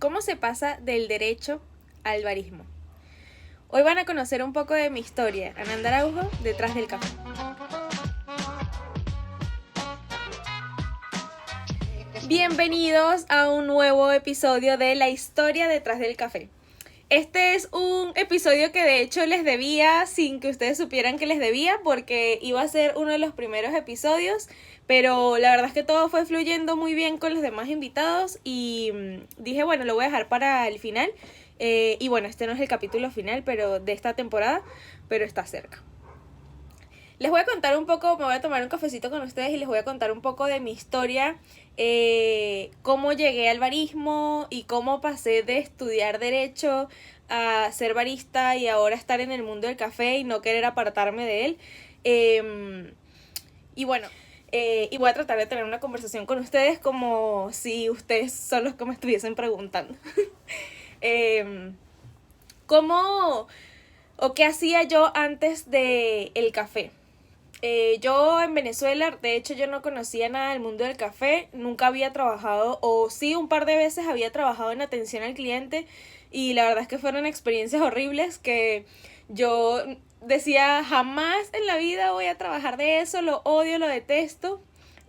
¿Cómo se pasa del derecho al barismo? Hoy van a conocer un poco de mi historia. Ananda Araujo, detrás del café. Bienvenidos a un nuevo episodio de La historia detrás del café. Este es un episodio que de hecho les debía sin que ustedes supieran que les debía, porque iba a ser uno de los primeros episodios, pero la verdad es que todo fue fluyendo muy bien con los demás invitados y dije, bueno, lo voy a dejar para el final. Y bueno, este no es el capítulo final pero de esta temporada, pero está cerca. Les voy a contar un poco, me voy a tomar un cafecito con ustedes y les voy a contar un poco de mi historia, cómo llegué al barismo y cómo pasé de estudiar derecho a ser barista y ahora estar en el mundo del café y no querer apartarme de él. Y bueno, y voy a tratar de tener una conversación con ustedes como si ustedes son los que me estuviesen preguntando. ¿Cómo o qué hacía yo antes del café? Yo en Venezuela, de hecho yo no conocía nada del mundo del café, nunca había trabajado, o sí un par de veces había trabajado en atención al cliente y la verdad es que fueron experiencias horribles que yo decía jamás en la vida voy a trabajar de eso, lo odio, lo detesto.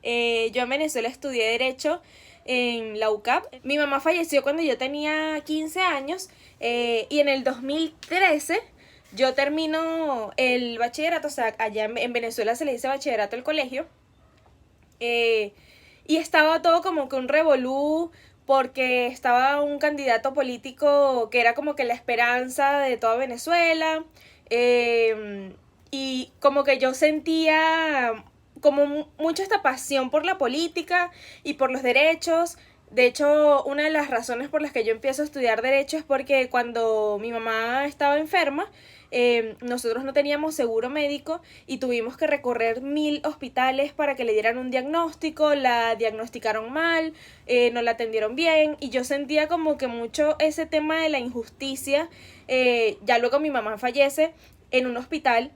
Yo en Venezuela estudié Derecho en la UCAP. Mi mamá falleció cuando yo tenía 15 años y en el 2013 yo termino el bachillerato, o sea, allá en Venezuela se le dice bachillerato al colegio, y estaba todo como que un revolú, porque estaba un candidato político que era como que la esperanza de toda Venezuela, y como que yo sentía como mucho esta pasión por la política y por los derechos. De hecho, una de las razones por las que yo empiezo a estudiar derecho es porque cuando mi mamá estaba enferma, nosotros no teníamos seguro médico y tuvimos que recorrer 1000 hospitales para que le dieran un diagnóstico, la diagnosticaron mal, no la atendieron bien y yo sentía como que mucho ese tema de la injusticia. Ya luego mi mamá fallece en un hospital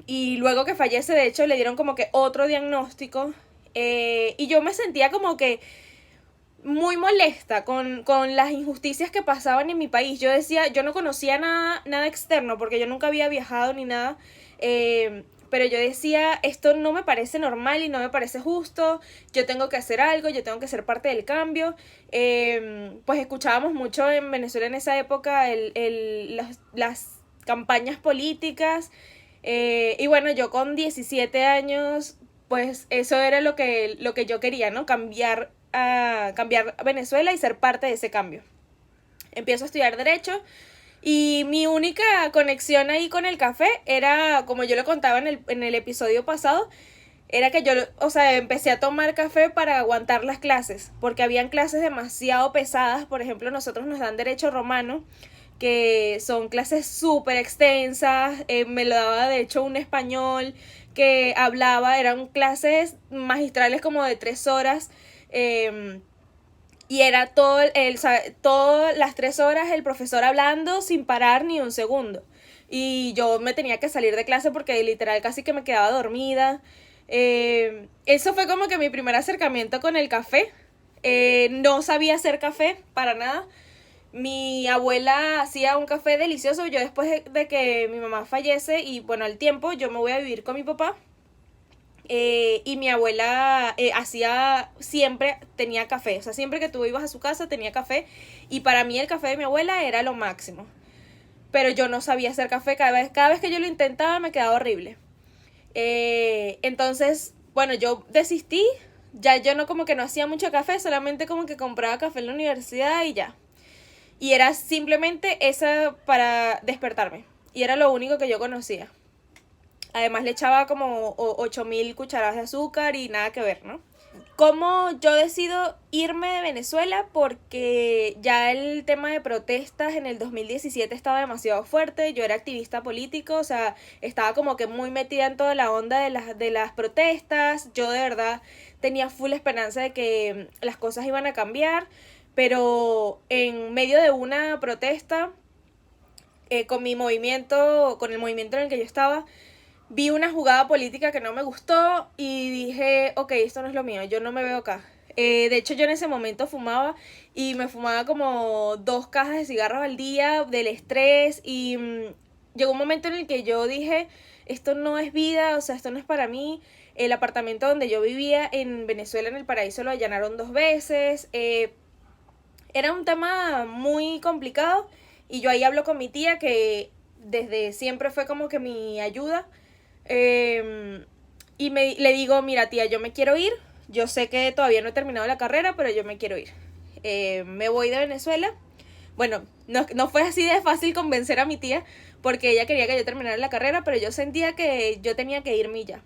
y luego que fallece de hecho le dieron como que otro diagnóstico, y yo me sentía como que muy molesta con las injusticias que pasaban en mi país. Yo decía, yo no conocía nada externo porque yo nunca había viajado ni nada, pero yo decía, esto no me parece normal y no me parece justo, yo tengo que hacer algo, yo tengo que ser parte del cambio. Pues escuchábamos mucho en Venezuela en esa época las campañas políticas, y bueno, yo con 17 años, pues eso era lo que yo quería, ¿no? Cambiar a Venezuela y ser parte de ese cambio. Empiezo a estudiar Derecho y mi única conexión ahí con el café era, como yo lo contaba en el episodio pasado, era que yo, o sea, empecé a tomar café para aguantar las clases, porque habían clases demasiado pesadas. Por ejemplo, nosotros nos dan Derecho Romano, que son clases súper extensas, me lo daba de hecho un español que hablaba, eran clases magistrales como de 3 horas, y era todas las 3 horas el profesor hablando sin parar ni un segundo. Y yo me tenía que salir de clase porque literal casi que me quedaba dormida. Eso fue como que mi primer acercamiento con el café. No sabía hacer café para nada. Mi abuela hacía un café delicioso. Yo después de que mi mamá fallece y bueno, al tiempo yo me voy a vivir con mi papá. Y mi abuela hacía, siempre tenía café, o sea, siempre que tú ibas a su casa tenía café y para mí el café de mi abuela era lo máximo, pero yo no sabía hacer café, cada vez que yo lo intentaba me quedaba horrible. Entonces, bueno, yo desistí, ya yo no como que no hacía mucho café, solamente como que compraba café en la universidad y ya. Y era simplemente esa para despertarme, y era lo único que yo conocía. Además le echaba como 8000 cucharadas de azúcar y nada que ver, ¿no? ¿Cómo yo decido irme de Venezuela? Porque ya el tema de protestas en el 2017 estaba demasiado fuerte. Yo era activista político, o sea, estaba como que muy metida en toda la onda de las protestas. Yo de verdad tenía full esperanza de que las cosas iban a cambiar, pero en medio de una protesta, con el movimiento en el que yo estaba, vi una jugada política que no me gustó y dije, ok, esto no es lo mío, yo no me veo acá. De hecho, yo en ese momento fumaba y me fumaba como 2 cajas de cigarros al día del estrés y llegó un momento en el que yo dije, esto no es vida, o sea, esto no es para mí. El apartamento donde yo vivía en Venezuela, en el Paraíso, lo allanaron 2 veces. Era un tema muy complicado y yo ahí hablo con mi tía que desde siempre fue como que mi ayuda. Eh, y le digo, mira tía, yo me quiero ir, yo sé que todavía no he terminado la carrera, pero yo me quiero ir. Me voy de Venezuela. Bueno, no fue así de fácil convencer a mi tía porque ella quería que yo terminara la carrera, pero yo sentía que yo tenía que irme ya.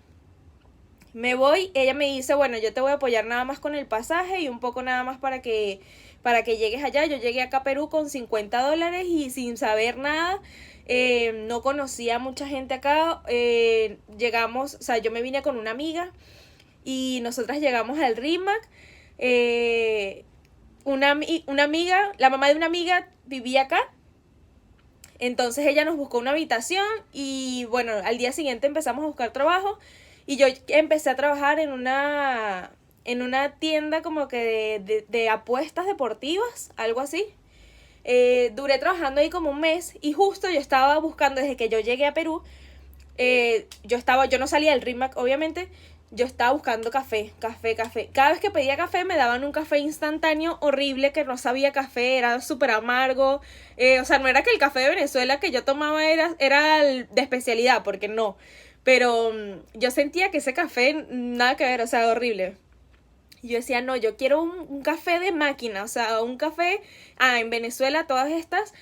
Me voy, ella me dice, bueno, yo te voy a apoyar nada más con el pasaje y un poco nada más para que llegues allá. Yo llegué acá a Perú con $50 y sin saber nada. No conocía a mucha gente acá. Llegamos, o sea, yo me vine con una amiga y nosotras llegamos al RIMAC. Una amiga, la mamá de una amiga vivía acá. Entonces ella nos buscó una habitación y bueno, al día siguiente empezamos a buscar trabajo y yo empecé a trabajar en una tienda como que de apuestas deportivas, algo así. Duré trabajando ahí como un mes y justo yo estaba buscando desde que yo llegué a Perú. Yo no salía del RIMAC, obviamente. Yo estaba buscando café. Cada vez que pedía café me daban un café instantáneo horrible que no sabía café, era súper amargo. O sea, no era que el café de Venezuela que yo tomaba era de especialidad, porque no. Pero yo sentía que ese café, nada que ver, o sea, horrible. Y yo decía, no, yo quiero un café de máquina, o sea, un café, en Venezuela todas estas,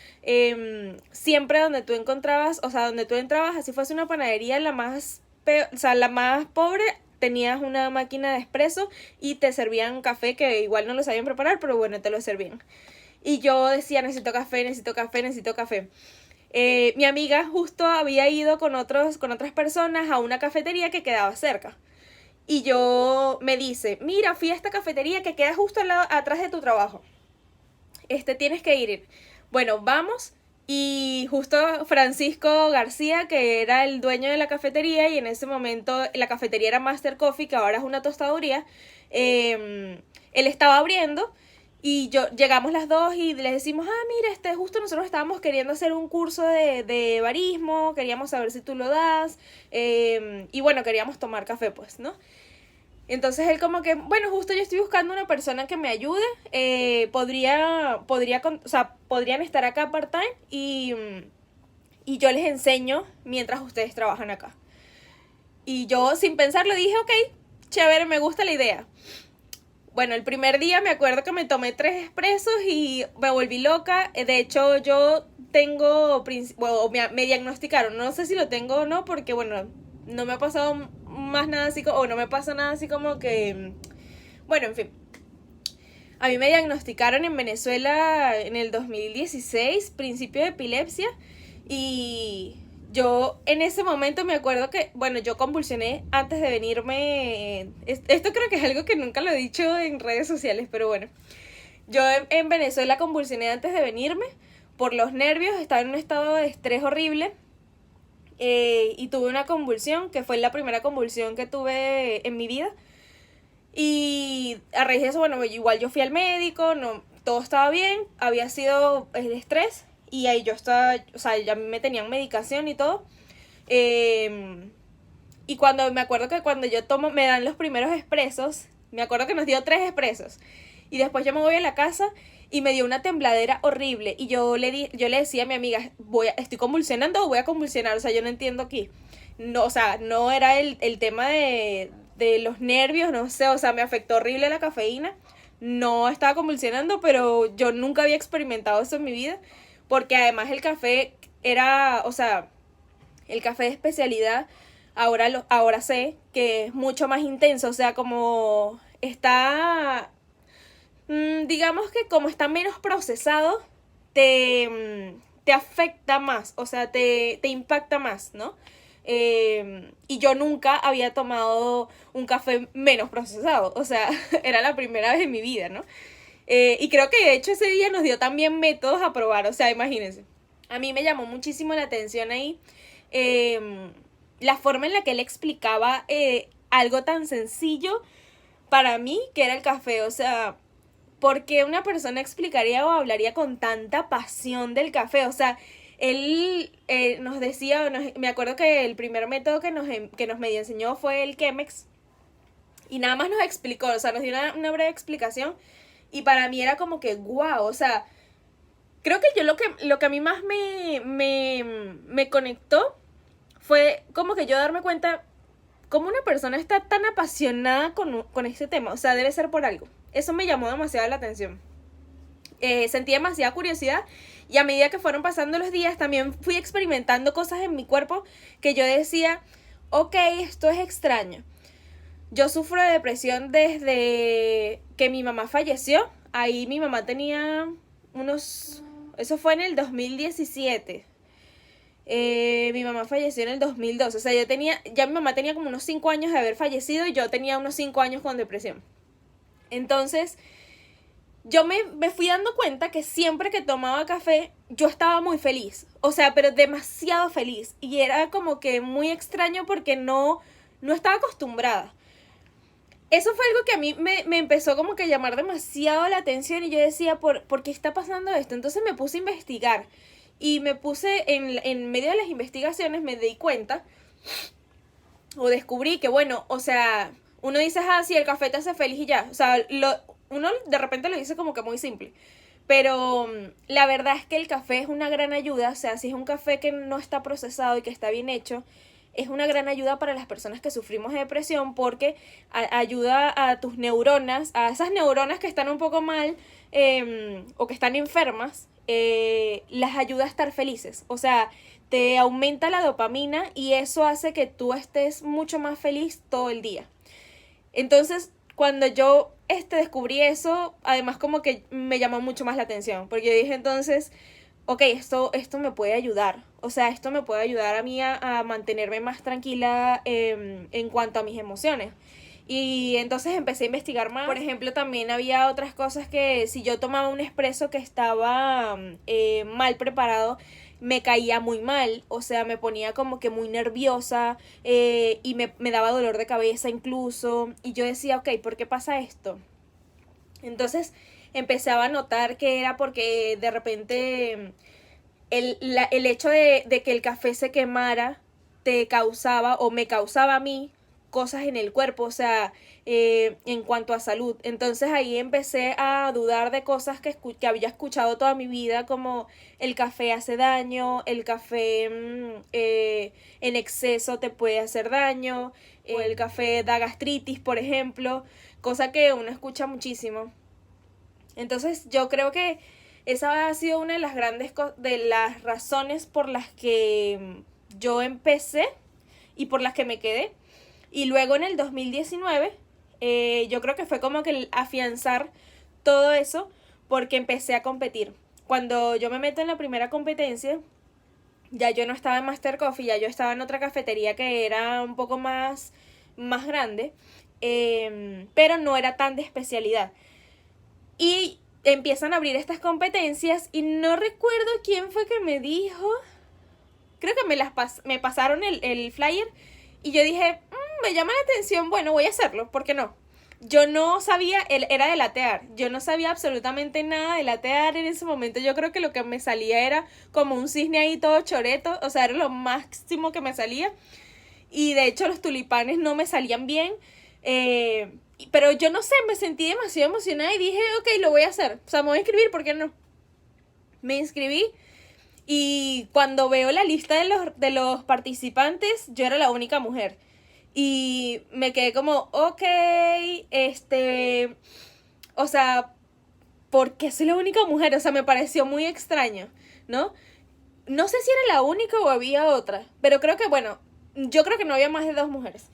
siempre donde tú encontrabas, o sea, donde tú entrabas, así fuese una panadería, o sea, la más pobre, tenías una máquina de espresso y te servían café que igual no lo sabían preparar, pero bueno, te lo servían. Y yo decía, necesito café, necesito café, necesito café. Mi amiga justo había ido con otras personas a una cafetería que quedaba cerca. Y yo me dice, mira, fui a esta cafetería que queda justo atrás de tu trabajo. Tienes que ir. Bueno, vamos. Y justo Francisco García, que era el dueño de la cafetería, y en ese momento la cafetería era Master Coffee, que ahora es una tostaduría, él estaba abriendo y llegamos las dos y les decimos, mira, justo nosotros estábamos queriendo hacer un curso de barismo, queríamos saber si tú lo das, y bueno, queríamos tomar café, pues, ¿no? Entonces él como que, bueno, justo yo estoy buscando una persona que me ayude, o sea, podrían estar acá part-time y yo les enseño mientras ustedes trabajan acá. Y yo sin pensarlo dije, ok, chévere, me gusta la idea. Bueno, el primer día me acuerdo que me tomé 3 expresos y me volví loca. De hecho, yo tengo, bueno, me diagnosticaron, no sé si lo tengo o no, porque bueno, no me ha pasado más nada así, o no me pasa nada así como que, bueno, en fin. A mí me diagnosticaron en Venezuela en el 2016, principio de epilepsia, y yo en ese momento me acuerdo que, bueno, yo convulsioné antes de venirme. Esto creo que es algo que nunca lo he dicho en redes sociales, pero bueno. Yo en Venezuela convulsioné antes de venirme por los nervios, estaba en un estado de estrés horrible. Y tuve una convulsión, que fue la primera convulsión que tuve en mi vida. Y a raíz de eso, bueno, igual yo fui al médico, no, todo estaba bien, había sido el estrés y ahí yo estaba, o sea, ya me tenían medicación y todo. Y me acuerdo que cuando yo me dan los primeros expresos, me acuerdo que nos dio 3 expresos. Y después yo me voy a la casa y me dio una tembladera horrible. Y yo le decía a mi amiga, ¿estoy convulsionando o voy a convulsionar? O sea, yo no entiendo aquí. No, o sea, no era el tema de los nervios, no sé, o sea, me afectó horrible la cafeína. No estaba convulsionando, pero yo nunca había experimentado eso en mi vida. Porque además el café era, o sea, el café de especialidad, ahora sé que es mucho más intenso, o sea, como está, digamos que como está menos procesado, te afecta más, o sea, te impacta más, ¿no? Y yo nunca había tomado un café menos procesado, o sea, era la primera vez en mi vida, ¿no? Y creo que de hecho ese día nos dio también métodos a probar, o sea, imagínense. A mí me llamó muchísimo la atención ahí la forma en la que él explicaba algo tan sencillo, para mí que era el café. O sea, ¿por qué una persona explicaría o hablaría con tanta pasión del café? O sea, él nos decía, me acuerdo que el primer método que nos medio enseñó fue el Chemex. Y nada más nos explicó, o sea, nos dio una breve explicación. Y para mí era como que, wow, o sea, creo que yo lo que a mí más me conectó fue como que yo darme cuenta cómo una persona está tan apasionada con este tema. O sea, debe ser por algo. Eso me llamó demasiado la atención. Sentí demasiada curiosidad y a medida que fueron pasando los días también fui experimentando cosas en mi cuerpo que yo decía, ok, esto es extraño. Yo sufro de depresión desde que mi mamá falleció. Ahí mi mamá tenía eso fue en el 2017. Mi mamá falleció en el 2012. O sea, ya mi mamá tenía como unos 5 años de haber fallecido y yo tenía unos 5 años con depresión. Entonces, yo me fui dando cuenta que siempre que tomaba café, yo estaba muy feliz. O sea, pero demasiado feliz. Y era como que muy extraño porque no estaba acostumbrada. Eso fue algo que a mí me empezó como que a llamar demasiado la atención y yo decía, ¿por qué está pasando esto? Entonces me puse a investigar y me puse en medio de las investigaciones, me di cuenta o descubrí que, bueno, o sea, uno dice, sí, el café te hace feliz y ya. O sea, uno de repente lo dice como que muy simple. Pero la verdad es que el café es una gran ayuda. O sea, si es un café que no está procesado y que está bien hecho, es una gran ayuda para las personas que sufrimos de depresión porque ayuda a tus neuronas, a esas neuronas que están un poco mal o que están enfermas, las ayuda a estar felices. O sea, te aumenta la dopamina y eso hace que tú estés mucho más feliz todo el día. Entonces, cuando yo descubrí eso, además como que me llamó mucho más la atención, porque yo dije entonces, ok, esto me puede ayudar. O sea, esto me puede ayudar a mí a mantenerme más tranquila en cuanto a mis emociones. Y entonces empecé a investigar más. Por ejemplo, también había otras cosas que si yo tomaba un espresso que estaba mal preparado, me caía muy mal. O sea, me ponía como que muy nerviosa y me daba dolor de cabeza incluso. Y yo decía, ok, ¿por qué pasa esto? Entonces empecé a notar que era porque de repente el hecho de que el café se quemara te causaba o me causaba a mí cosas en el cuerpo, o sea, en cuanto a salud. Entonces ahí empecé a dudar de cosas que había escuchado toda mi vida, como el café hace daño, el café en exceso te puede hacer daño, o el café da gastritis, por ejemplo, cosa que uno escucha muchísimo. Entonces yo creo que esa ha sido una de las de las razones por las que yo empecé y por las que me quedé. Y luego en el 2019, yo creo que fue como que el afianzar todo eso porque empecé a competir. Cuando yo me meto en la primera competencia, ya yo no estaba en Master Coffee, ya yo estaba en otra cafetería que era un poco más grande, pero no era tan de especialidad. Y empiezan a abrir estas competencias y no recuerdo quién fue que me dijo, creo que me pasaron el flyer y yo dije, me llama la atención, bueno, voy a hacerlo, ¿por qué no? Yo no sabía, era de latear, yo no sabía absolutamente nada de latear en ese momento. Yo creo que lo que me salía era como un cisne ahí todo choreto, o sea, era lo máximo que me salía. Y de hecho los tulipanes no me salían bien, pero yo no sé, me sentí demasiado emocionada y dije, ok, lo voy a hacer, o sea, me voy a inscribir, ¿por qué no? Me inscribí y cuando veo la lista de los participantes, yo era la única mujer. Y me quedé como, ok, o sea, ¿por qué soy la única mujer? O sea, me pareció muy extraño, ¿no? No sé si era la única o había otra, pero creo que, bueno, yo creo que no había más de 2 mujeres.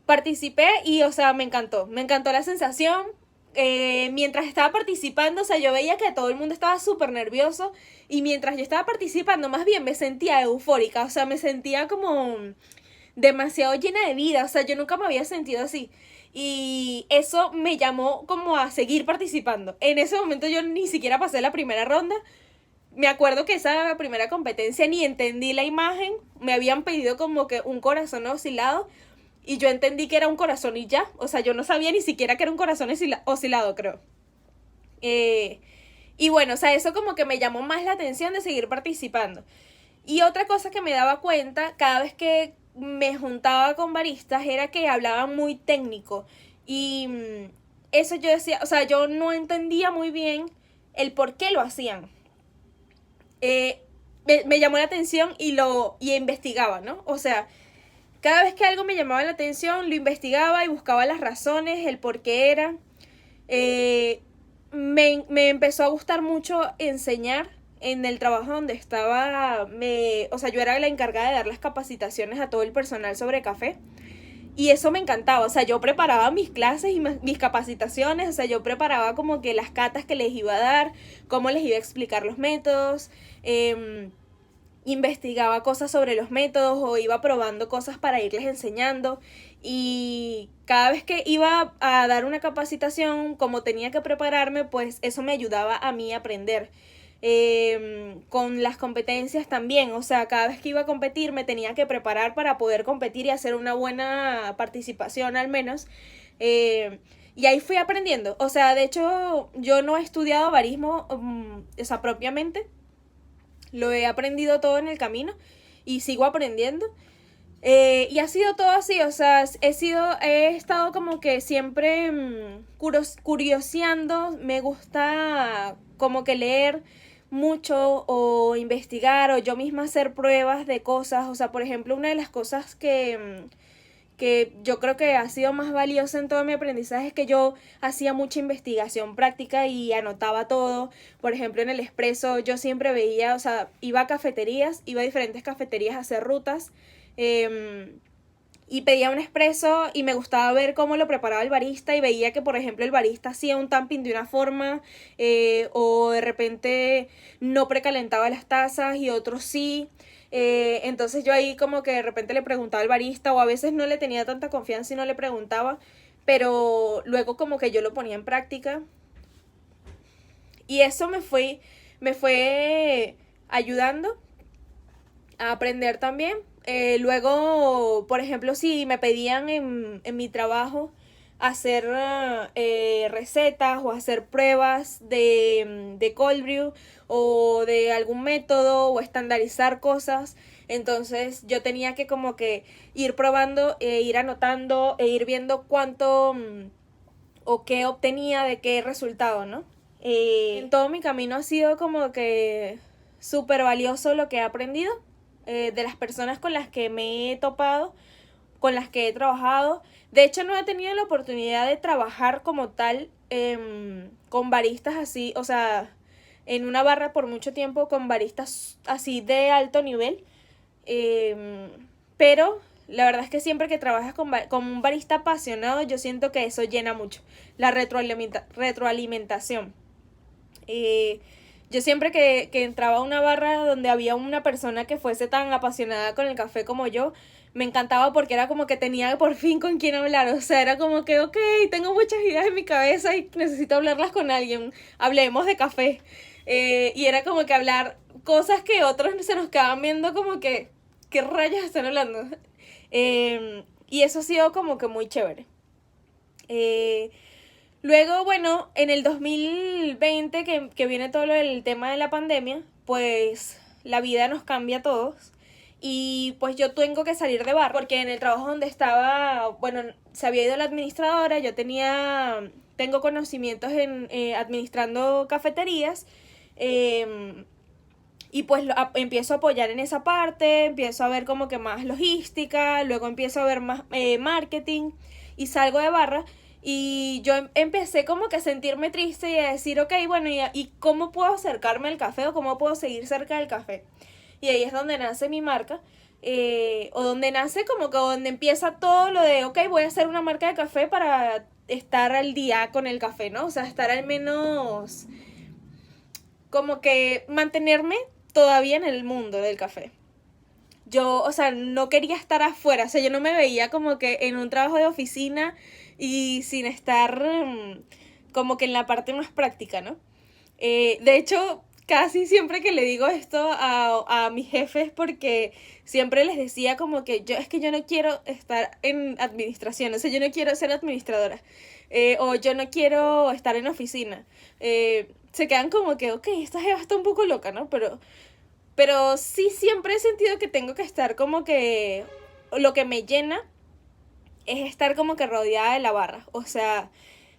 Participé y, o sea, me encantó la sensación. Mientras estaba participando, o sea, yo veía que todo el mundo estaba súper nervioso y mientras yo estaba participando, más bien me sentía eufórica, o sea, me sentía como demasiado llena de vida, o sea, yo nunca me había sentido así y eso me llamó como a seguir participando. En ese momento yo ni siquiera pasé la primera ronda. Me acuerdo que esa primera competencia ni entendí la imagen, me habían pedido como que un corazón oscilado y yo entendí que era un corazón y ya. O sea, yo no sabía ni siquiera que era un corazón oscilado, creo. Y bueno, o sea, eso como que me llamó más la atención de seguir participando. Y otra cosa que me daba cuenta cada vez que me juntaba con baristas era que hablaban muy técnico. Y eso yo decía, o sea, yo no entendía muy bien el por qué lo hacían. Me llamó la atención y investigaba, ¿no? O sea, cada vez que algo me llamaba la atención, lo investigaba y buscaba las razones, el por qué era. Me empezó a gustar mucho enseñar en el trabajo donde estaba. O sea, yo era la encargada de dar las capacitaciones a todo el personal sobre café. Y eso me encantaba, o sea, yo preparaba mis clases y mis capacitaciones, o sea, yo preparaba como que las catas que les iba a dar, cómo les iba a explicar los métodos, investigaba cosas sobre los métodos o iba probando cosas para irles enseñando. Y cada vez que iba a dar una capacitación, como tenía que prepararme, pues eso me ayudaba a mí a aprender. Con las competencias también, o sea, cada vez que iba a competir me tenía que preparar para poder competir y hacer una buena participación al menos. Y ahí fui aprendiendo, o sea, de hecho yo no he estudiado barismo, o sea, propiamente, lo he aprendido todo en el camino y sigo aprendiendo. Y ha sido todo así, o sea, he estado como que siempre curioseando, me gusta como que leer mucho o investigar o yo misma hacer pruebas de cosas, o sea, por ejemplo, una de las cosas que yo creo que ha sido más valiosa en todo mi aprendizaje es que yo hacía mucha investigación práctica y anotaba todo. Por ejemplo, en el expreso yo siempre veía, o sea, iba a cafeterías, iba a diferentes cafeterías a hacer rutas, y pedía un expreso y me gustaba ver cómo lo preparaba el barista y veía que, por ejemplo, el barista hacía un tamping de una forma, o de repente no precalentaba las tazas y otros sí. Entonces yo ahí como que de repente le preguntaba al barista o a veces no le tenía tanta confianza y no le preguntaba, pero luego como que yo lo ponía en práctica y eso me fue ayudando a aprender también. Luego, por ejemplo, si me pedían en mi trabajo hacer recetas o hacer pruebas de cold brew o de algún método o estandarizar cosas, entonces yo tenía que como que ir probando, ir anotando e ir viendo cuánto o qué obtenía de qué resultado, ¿no? En todo mi camino ha sido como que súper valioso lo que he aprendido, de las personas con las que me he topado, con las que he trabajado. De hecho, no he tenido la oportunidad de trabajar como tal, con baristas así, o sea, en una barra por mucho tiempo con baristas así de alto nivel. Pero la verdad es que siempre que trabajas con un barista apasionado, yo siento que eso llena mucho. La retroalimentación. Yo siempre que entraba a una barra donde había una persona que fuese tan apasionada con el café como yo, me encantaba porque era como que tenía por fin con quién hablar. O sea, era como que, ok, tengo muchas ideas en mi cabeza y necesito hablarlas con alguien. Hablemos de café. Y era como que hablar cosas que otros se nos quedaban viendo como que, ¿qué rayos están hablando? Y eso ha sido como que muy chévere. Luego, bueno, en el 2020 que viene todo el tema de la pandemia, pues la vida nos cambia a todos. Y pues yo tengo que salir de bar, porque en el trabajo donde estaba, bueno, se había ido la administradora, tengo conocimientos en administrando cafeterías, y pues empiezo a apoyar en esa parte, empiezo a ver como que más logística, luego empiezo a ver más marketing y salgo de barra. Y yo empecé como que a sentirme triste y a decir, ok, bueno, ¿y cómo puedo acercarme al café o cómo puedo seguir cerca del café? Y ahí es donde nace mi marca, o donde nace como que donde empieza todo lo de, ok, voy a hacer una marca de café para estar al día con el café, ¿no? O sea, estar al menos como que mantenerme todavía en el mundo del café. Yo, o sea, no quería estar afuera, o sea, yo no me veía como que en un trabajo de oficina y sin estar como que en la parte más práctica, ¿no? De hecho, casi siempre que le digo esto a mis jefes, porque siempre les decía como que es que yo no quiero estar en administración, o sea, yo no quiero ser administradora, o yo no quiero estar en oficina. Se quedan como que, ok, esta jeva está un poco loca, ¿no? Pero sí siempre he sentido que tengo que estar como que lo que me llena es estar como que rodeada de la barra, o sea,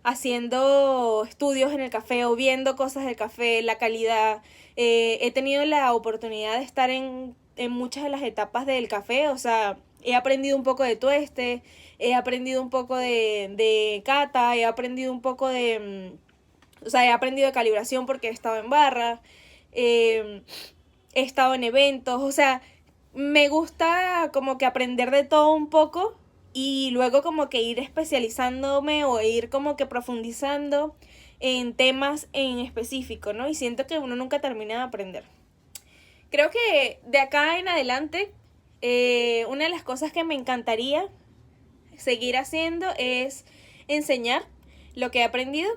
haciendo estudios en el café o viendo cosas del café, la calidad. He tenido la oportunidad de estar en muchas de las etapas del café, o sea, he aprendido un poco de tueste, he aprendido un poco de cata, he aprendido un poco o sea, he aprendido de calibración porque he estado en barra, he estado en eventos, o sea, me gusta como que aprender de todo un poco y luego como que ir especializándome o ir como que profundizando en temas en específico, ¿no? Y siento que uno nunca termina de aprender. Creo que de acá en adelante, una de las cosas que me encantaría seguir haciendo es enseñar lo que he aprendido.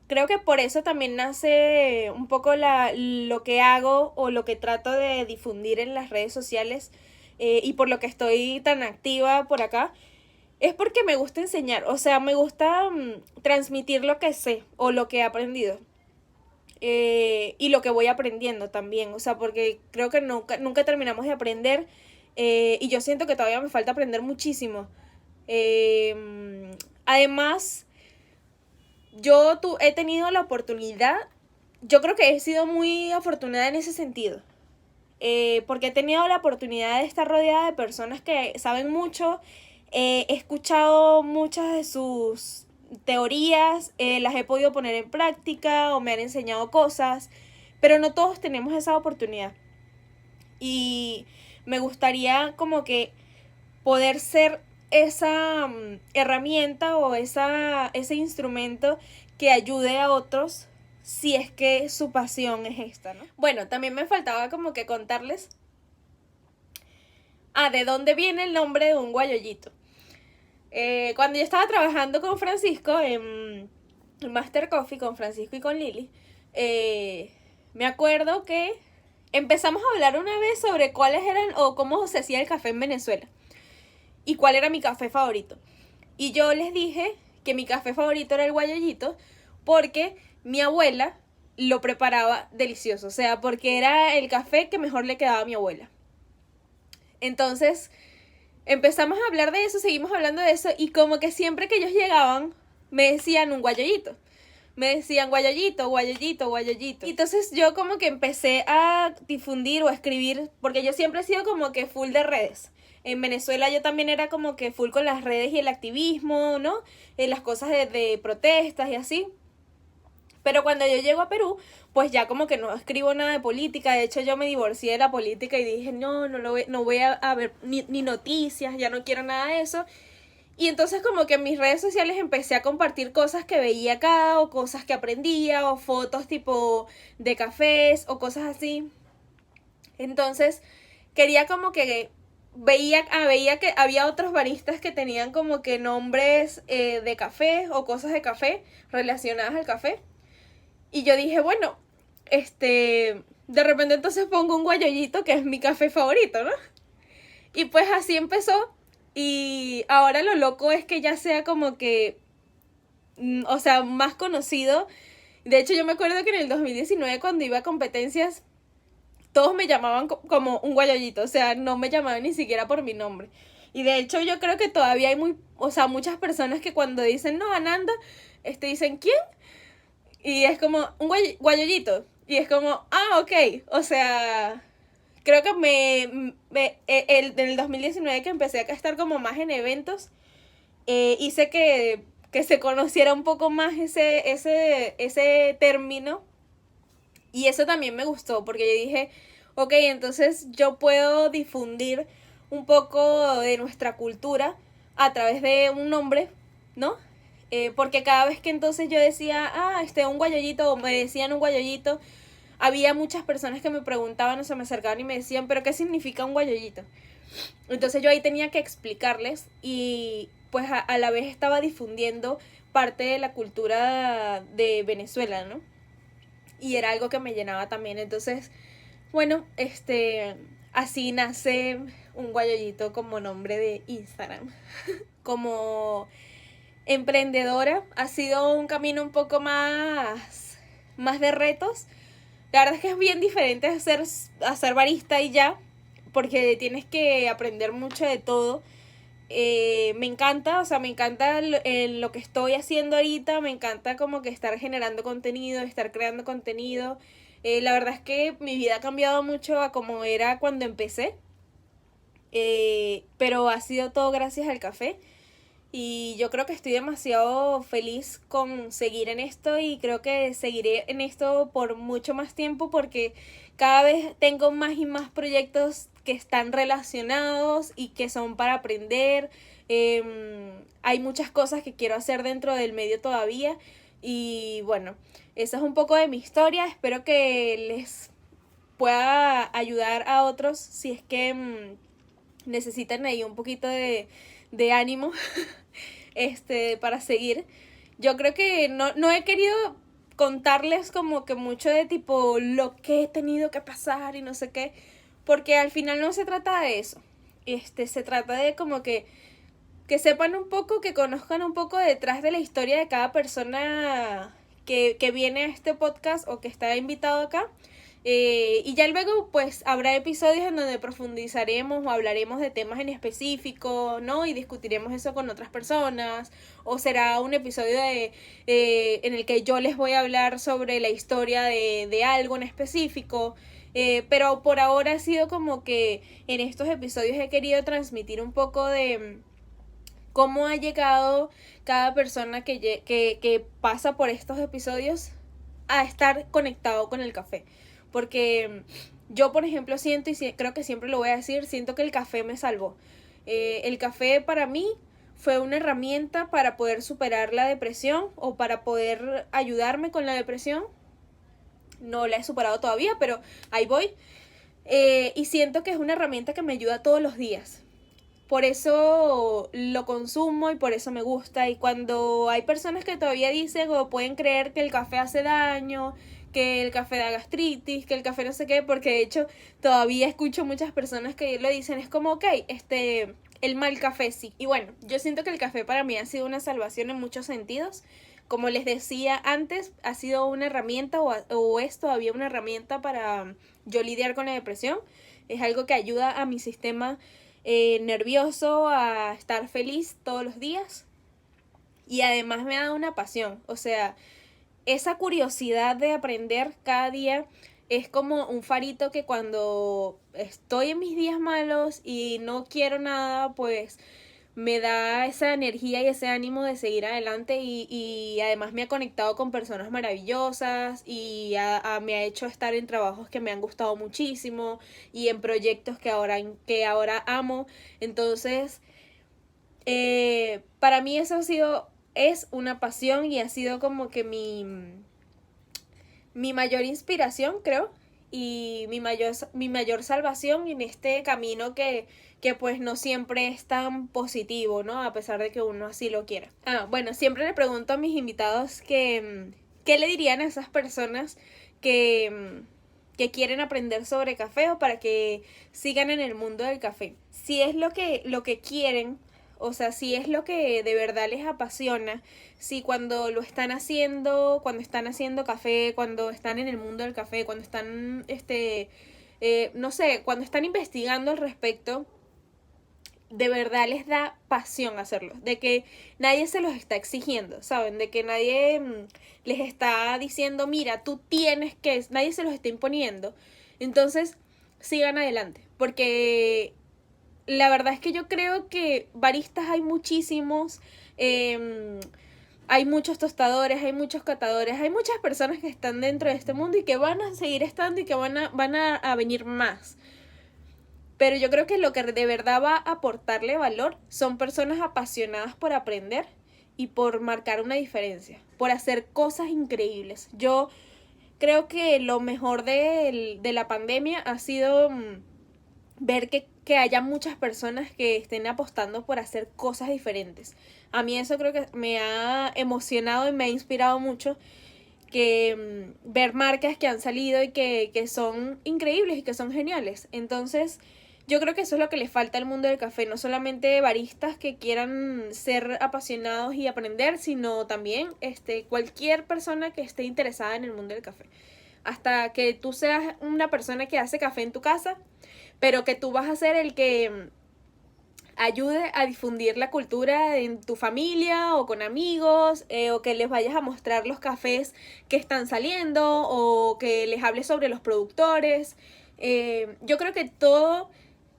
Creo que por eso también nace un poco lo que hago o lo que trato de difundir en las redes sociales, y por lo que estoy tan activa por acá. Es porque me gusta enseñar, o sea, me gusta transmitir lo que sé o lo que he aprendido. Y lo que voy aprendiendo también, o sea, porque creo que nunca terminamos de aprender, y yo siento que todavía me falta aprender muchísimo. Además, he tenido la oportunidad, yo creo que he sido muy afortunada en ese sentido, porque he tenido la oportunidad de estar rodeada de personas que saben mucho. He escuchado muchas de sus teorías, las he podido poner en práctica o me han enseñado cosas, pero no todos tenemos esa oportunidad. Y me gustaría como que poder ser esa herramienta o ese instrumento que ayude a otros si es que su pasión es esta, ¿no? Bueno, también me faltaba como que contarles de dónde viene el nombre de un guayollito. Cuando yo estaba trabajando con Francisco en Master Coffee, con Francisco y con Lili, me acuerdo que empezamos a hablar una vez sobre cuáles eran o cómo se hacía el café en Venezuela y cuál era mi café favorito. Y yo les dije que mi café favorito era el guayollito porque mi abuela lo preparaba delicioso, o sea, porque era el café que mejor le quedaba a mi abuela. Entonces empezamos a hablar de eso, seguimos hablando de eso, y como que siempre que ellos llegaban me decían un guayollito. Me decían guayollito, guayollito, guayollito. Y entonces yo como que empecé a difundir o a escribir, porque yo siempre he sido como que full de redes. En Venezuela yo también era como que full con las redes y el activismo, ¿no? Las cosas de protestas y así. Pero cuando yo llego a Perú, pues ya como que no escribo nada de política. De hecho, yo me divorcié de la política y dije, no voy a ver ni noticias, ya no quiero nada de eso. Y entonces como que en mis redes sociales empecé a compartir cosas que veía acá, o cosas que aprendía, o fotos tipo de cafés, o cosas así. Entonces quería como que veía que había otros baristas que tenían como que nombres de café o cosas de café relacionadas al café. Y yo dije, bueno, de repente entonces pongo un guayollito, que es mi café favorito, ¿no? Y pues así empezó. Y ahora lo loco es que ya sea como que, o sea, más conocido. De hecho, yo me acuerdo que en el 2019, cuando iba a competencias, todos me llamaban como un guayollito, o sea, no me llamaban ni siquiera por mi nombre. Y de hecho yo creo que todavía hay muchas personas que cuando dicen, no, Ananda, dicen, ¿quién? Y es como, un guayollito. Y es como, ok. O sea, creo que en el 2019, que empecé a estar como más en eventos, hice que se conociera un poco más ese término. Y eso también me gustó, porque yo dije, ok, entonces yo puedo difundir un poco de nuestra cultura a través de un nombre, ¿no? Porque cada vez que entonces yo decía, un guayollito, o me decían un guayollito, había muchas personas que me preguntaban, o se me acercaban y me decían, ¿pero qué significa un guayollito? Entonces yo ahí tenía que explicarles, y pues a la vez estaba difundiendo parte de la cultura de Venezuela, ¿no? y era algo que me llenaba también. Entonces, bueno, así nace un guayollito como nombre de Instagram. Como emprendedora ha sido un camino un poco más de retos. La verdad es que es bien diferente hacer barista y ya, porque tienes que aprender mucho de todo. Me encanta, o sea, me encanta lo que estoy haciendo ahorita, me encanta como que estar generando contenido, estar creando contenido. La verdad es que mi vida ha cambiado mucho a como era cuando empecé, pero ha sido todo gracias al café. Y yo creo que estoy demasiado feliz con seguir en esto y creo que seguiré en esto por mucho más tiempo porque cada vez tengo más y más proyectos que están relacionados y que son para aprender. Hay muchas cosas que quiero hacer dentro del medio todavía y bueno, esa es un poco de mi historia. Espero que les pueda ayudar a otros si es que necesitan ahí un poquito de ánimo para seguir. Yo creo que no he querido contarles como que mucho de tipo lo que he tenido que pasar y no sé qué, porque al final no se trata de eso. Se trata de como que sepan un poco, que conozcan un poco detrás de la historia de cada persona que viene a este podcast o que está invitado acá. Y ya luego pues habrá episodios en donde profundizaremos o hablaremos de temas en específico, ¿no? Y discutiremos eso con otras personas. O será un episodio en el que yo les voy a hablar sobre la historia de algo en específico. Pero por ahora ha sido como que en estos episodios he querido transmitir un poco de cómo ha llegado cada persona que pasa por estos episodios a estar conectado con el café. Porque yo, por ejemplo, siento, y creo que siempre lo voy a decir, siento que el café me salvó. El café para mí fue una herramienta para poder superar la depresión o para poder ayudarme con la depresión. No la he superado todavía, pero ahí voy. Y siento que es una herramienta que me ayuda todos los días. Por eso lo consumo y por eso me gusta. Y cuando hay personas que todavía dicen o pueden creer que el café hace daño, que el café da gastritis, que el café no sé qué, porque de hecho todavía escucho muchas personas que lo dicen, es como, ok, el mal café sí. Y bueno, yo siento que el café para mí ha sido una salvación en muchos sentidos. Como les decía antes, ha sido una herramienta o es todavía una herramienta para yo lidiar con la depresión. Es algo que ayuda a mi sistema nervioso a estar feliz todos los días. Y además me ha dado una pasión. O sea, esa curiosidad de aprender cada día es como un farito que cuando estoy en mis días malos y no quiero nada, pues me da esa energía y ese ánimo de seguir adelante y además me ha conectado con personas maravillosas y me ha hecho estar en trabajos que me han gustado muchísimo y en proyectos que ahora amo. Entonces, para mí eso es una pasión y ha sido como que mi mayor inspiración, creo, y mi mayor salvación en este camino que pues no siempre es tan positivo, ¿no? A pesar de que uno así lo quiera. Bueno, siempre le pregunto a mis invitados ¿qué le dirían a esas personas que quieren aprender sobre café o para que sigan en el mundo del café? Si es lo que quieren, o sea, si es lo que de verdad les apasiona, si cuando están haciendo café, cuando están en el mundo del café, cuando están, no sé, cuando están investigando al respecto, de verdad les da pasión hacerlo, de que nadie se los está exigiendo, ¿saben? De que nadie les está diciendo, mira, nadie se los está imponiendo. Entonces, sigan adelante, porque la verdad es que yo creo que baristas hay muchísimos, hay muchos tostadores, hay muchos catadores, hay muchas personas que están dentro de este mundo y que van a seguir estando y que van a venir más. Pero yo creo que lo que de verdad va a aportarle valor son personas apasionadas por aprender y por marcar una diferencia, por hacer cosas increíbles. Yo creo que lo mejor de la pandemia ha sido ver que haya muchas personas que estén apostando por hacer cosas diferentes. A mí eso creo que me ha emocionado y me ha inspirado mucho, que ver marcas que han salido y que son increíbles y que son geniales. Entonces, yo creo que eso es lo que le falta al mundo del café, no solamente baristas que quieran ser apasionados y aprender, sino también cualquier persona que esté interesada en el mundo del café. Hasta que tú seas una persona que hace café en tu casa, pero que tú vas a ser el que ayude a difundir la cultura en tu familia o con amigos, o que les vayas a mostrar los cafés que están saliendo, o que les hables sobre los productores. Yo creo que todo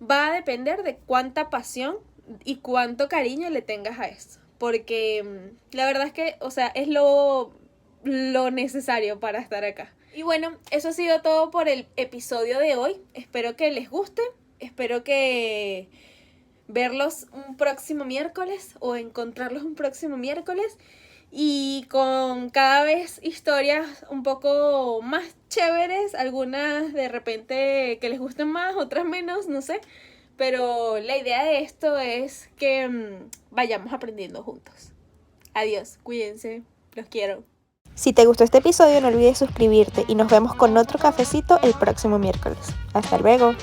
va a depender de cuánta pasión y cuánto cariño le tengas a esto, porque la verdad es que, o sea, es lo necesario para estar acá. Y bueno, eso ha sido todo por el episodio de hoy. Espero que les guste, espero que verlos un próximo miércoles o encontrarlos un próximo miércoles, y con cada vez historias un poco más chéveres, algunas de repente que les gusten más, otras menos, no sé, pero la idea de esto es que vayamos aprendiendo juntos. Adiós, cuídense, los quiero. Si te gustó este episodio, no olvides suscribirte y nos vemos con otro cafecito el próximo miércoles. Hasta luego.